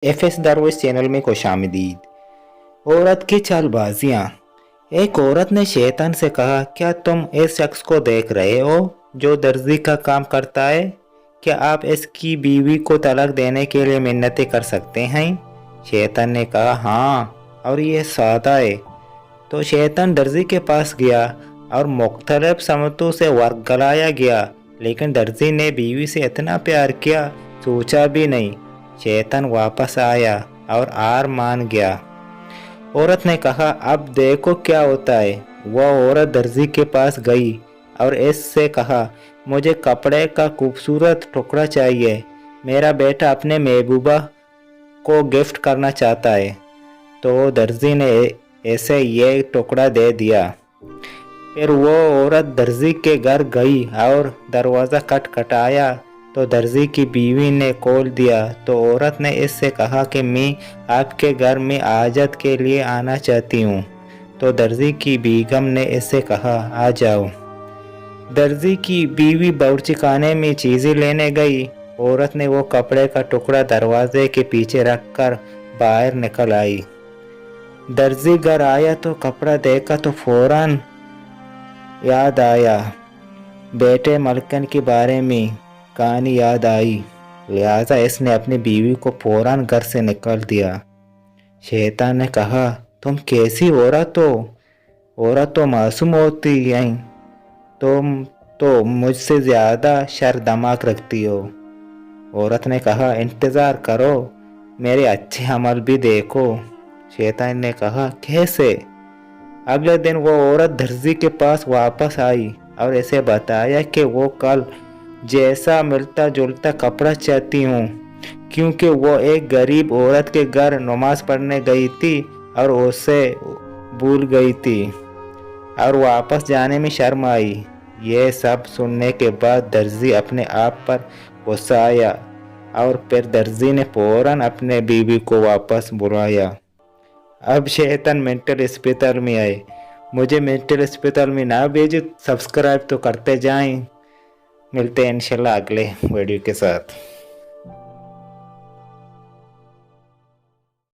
FS दरवेश channel में खुशामदीद। औरत की चालबाजियाँ। एक औरत ने शैतान से कहा, क्या तुम इस शख्स को देख रहे हो जो दर्जी का काम करता है? क्या आप इसकी बीवी को तलाक देने के लिए मिन्नतें कर सकते हैं? शैतान ने कहा, हाँ, और ये सादा है। तो शैतान दर्जी के पास गया और मुख्तलिफ समतों से वर्गलाया गया, लेकिन दर्जी ने बीवी से इतना प्यार किया, सोचा भी नहीं। शैतान वापस आया और हार मान गया। औरत ने कहा, अब देखो क्या होता है। वह औरत दर्जी के पास गई और इससे कहा, मुझे कपड़े का खूबसूरत टुकड़ा चाहिए, मेरा बेटा अपने महबूबा को गिफ्ट करना चाहता है। तो दर्जी ने ऐसे ये टुकड़ा दे दिया। फिर वो औरत दर्जी के घर गई और दरवाज़ा खटखटाया तो दर्जी की बीवी ने खोल दिया। तो औरत ने इससे कहा कि मैं आपके घर में हाजत के लिए आना चाहती हूँ। तो दर्जी की बेगम ने इससे कहा, आ जाओ। दर्जी की बीवी बावर्ची खाने में चीज़ें लेने गई। औरत ने वो कपड़े का टुकड़ा दरवाजे के पीछे रखकर बाहर निकल आई। दर्जी घर आया तो कपड़ा देखा तो फौरन याद आया, बेटे मलकन के बारे में कहानी याद आई, लिहाजा इसने अपनी बीवी को फौरन घर से निकाल दिया। शैतान ने कहा, तुम कैसी औरत हो? औरत तो मासूम होती है, तुम तो मुझसे ज़्यादा शर दिमाग रखती हो। औरत ने कहा, इंतज़ार करो, मेरे अच्छे अमल भी देखो। शैतान ने कहा, कैसे? अगले दिन वो औरत दर्जी के पास वापस आई और इसे बताया कि वो कल जैसा मिलता जुलता कपड़ा चाहती हूँ, क्योंकि वो एक गरीब औरत के घर नमाज पढ़ने गई थी और उसे भूल गई थी और वापस जाने में शर्म आई। ये सब सुनने के बाद दर्जी अपने आप पर गुस्सा आया और फिर दर्जी ने फौरन अपने बीवी को वापस बुलाया। अब शैतान मेंटल हॉस्पिटल में आए। मुझे मेंटल हॉस्पिटल में ना भेजे, सब्सक्राइब तो करते जाएं। मिलते हैं इंशाल्लाह अगले वीडियो के साथ।